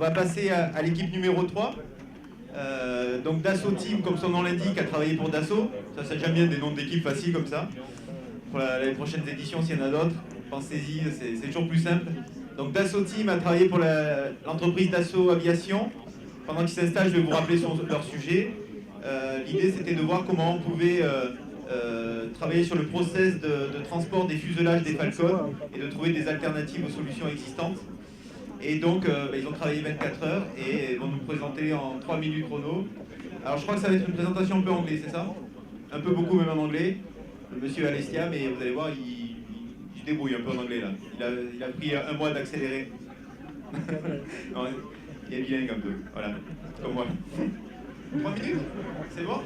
va passer à l'équipe numéro 3. Donc Dassault Team, comme son nom l'indique, a travaillé pour Dassault. Ça, c'est déjà bien des noms d'équipes faciles comme ça. Pour les prochaines éditions, s'il y en a d'autres, pensez-y, c'est toujours plus simple. Donc Dassault Team a travaillé pour l'entreprise Dassault Aviation. Pendant qu'ils s'installent, je vais vous rappeler leur sujet. L'idée, c'était de voir comment on pouvait travailler sur le process de transport des fuselages des Falcons et de trouver des alternatives aux solutions existantes. Et donc, ils ont travaillé 24 heures et vont nous présenter en 3 minutes chrono. Alors, je crois que ça va être une présentation un peu anglais, c'est ça? Un peu beaucoup même en anglais. Le monsieur Alessia, mais vous allez voir, il se débrouille un peu en anglais là. Il a pris un mois d'accélérer. Non, il est bilingue un peu, voilà, comme moi. 3 minutes? C'est bon?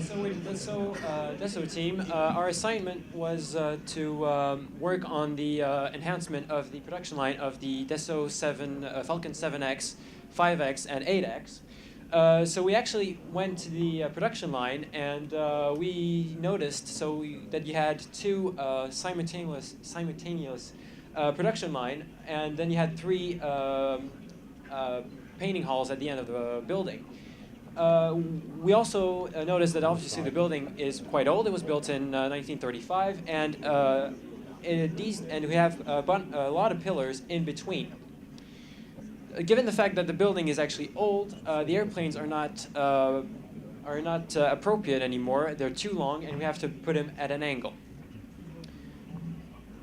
So with the Dassault team, our assignment was to work on the enhancement of the production line of the Dassault Falcon 7X, 5X, and 8X. So we actually went to the production line and we noticed that you had two simultaneous production line, and then you had three painting halls at the end of the building. We also noticed that obviously the building is quite old. It was built in 1935, and we have a lot of pillars in between. Given the fact that the building is actually old, the airplanes are not appropriate anymore. They're too long, and we have to put them at an angle.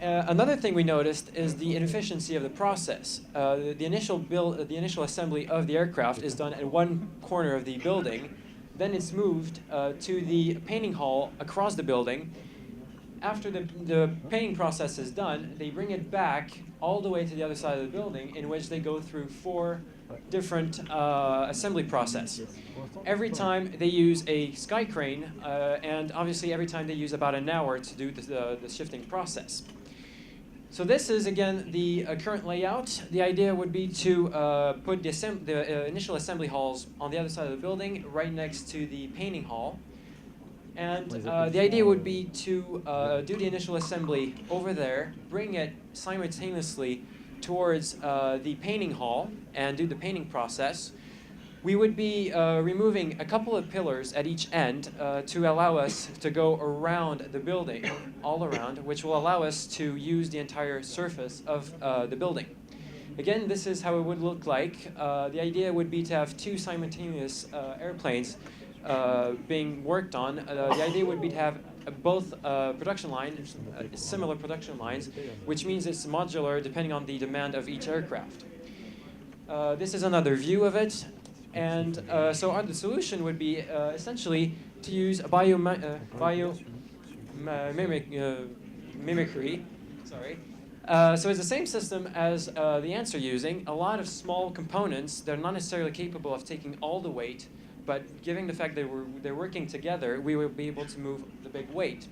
Another thing we noticed is the inefficiency of the process. The initial assembly of the aircraft is done at one corner of the building, then it's moved to the painting hall across the building. After the painting process is done, they bring it back all the way to the other side of the building, in which they go through 4 different assembly processes. Every time they use a sky crane, and obviously every time they use about an hour to do the shifting process. So this is, again, the current layout. The idea would be to put the initial assembly halls on the other side of the building, right next to the painting hall. And the idea would be to do the initial assembly over there, bring it simultaneously towards the painting hall, and do the painting process. We would be removing a couple of pillars at each end to allow us to go around the building, all around, which will allow us to use the entire surface of the building. Again, this is how it would look like. The idea would be to have 2 simultaneous airplanes being worked on. The idea would be to have both production lines, similar production lines, which means it's modular depending on the demand of each aircraft. This is another view of it. And so the solution would be essentially to use mimicry. So it's the same system as the ants are using. A lot of small components. They're not necessarily capable of taking all the weight, but given the fact that they're working together, we will be able to move the big weight.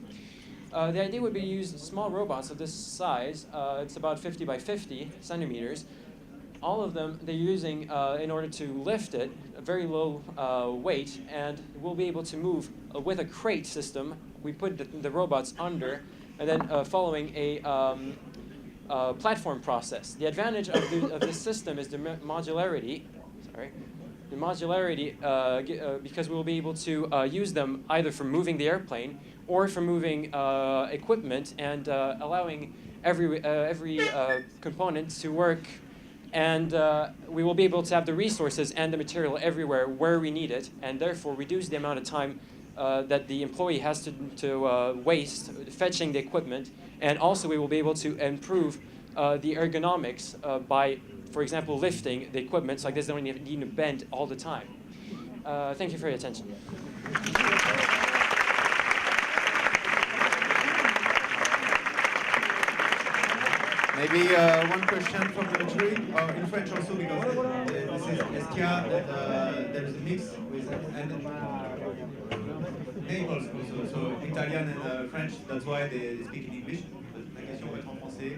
The idea would be to use small robots of this size. It's about 50 by 50 centimeters. All of them they're using in order to lift it, a very low weight, and we'll be able to move with a crate system. We put the robots under, and then following a platform process. The advantage of this system is the modularity. Because we will be able to use them either for moving the airplane or for moving equipment, and allowing every component to work. And we will be able to have the resources and the material everywhere where we need it, and therefore reduce the amount of time that the employee has to waste fetching the equipment. And also we will be able to improve the ergonomics by, for example, lifting the equipment, so like this, they don't need to bend all the time. Thank you for your attention. Maybe one question from the jury, or in French also, because this is Estia, there is a mix with neighbors also, so Italian and French, that's why they speak in English. La question va être en français.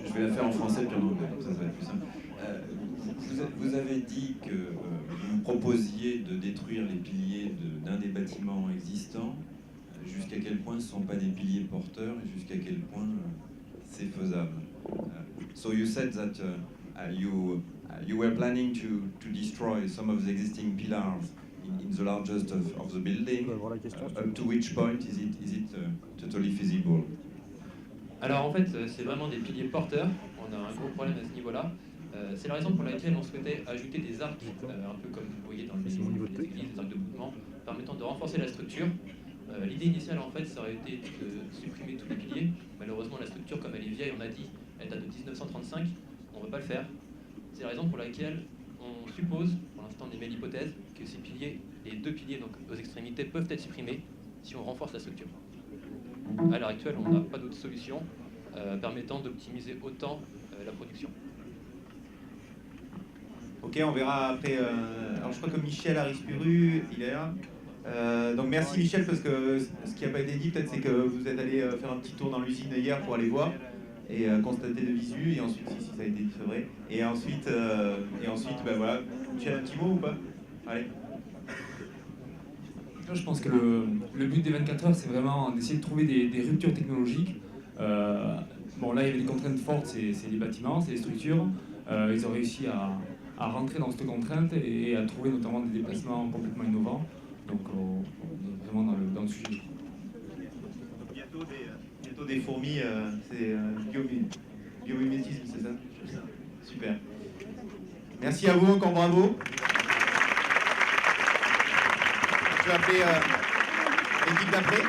Je vais la faire en français puis en anglais, ça va être plus simple. Vous avez dit que vous proposiez de détruire les piliers d'un des bâtiments existants. Jusqu'à quel point ce ne sont pas des piliers porteurs et jusqu'à quel point c'est faisable. So you said that you were planning to destroy some of the existing pillars in the largest of the building. Up to which point is it totally feasible? Alors en fait, c'est vraiment des piliers porteurs. On a un gros problème à ce niveau-là. C'est la raison pour laquelle on souhaitait ajouter des arcs, un peu comme vous voyez dans le milieu des églises, des arcs de mouvement, permettant de renforcer la structure. L'idée initiale, en fait, ça aurait été de supprimer tous les piliers. Malheureusement, la structure, comme elle est vieille, on a dit, elle date de 1935. On ne veut pas le faire. C'est la raison pour laquelle on suppose, pour l'instant on émet l'hypothèse, que ces piliers, les deux piliers donc aux extrémités, peuvent être supprimés si on renforce la structure. À l'heure actuelle, on n'a pas d'autre solution permettant d'optimiser autant la production. Ok, on verra après. Alors je crois que Michel Arispuru, il est là. Donc merci Michel, parce que ce qui n'a pas été dit peut-être, c'est que vous êtes allé faire un petit tour dans l'usine hier pour aller voir et constater de visu, et ensuite, si ça a été dit, c'est vrai. Et ensuite, ben voilà. Michel, un petit mot ou pas? Allez. Je pense que le but des 24 heures, c'est vraiment d'essayer de trouver des ruptures technologiques. Bon, là, il y avait des contraintes fortes, c'est les bâtiments, c'est les structures. Ils ont réussi à rentrer dans cette contrainte et à trouver notamment des déplacements complètement innovants. Donc, on est vraiment dans le sujet. Bientôt des fourmis, c'est biomimétisme, c'est ça? Super. Merci à vous, encore bravo. Je vais appeler l'équipe d'après.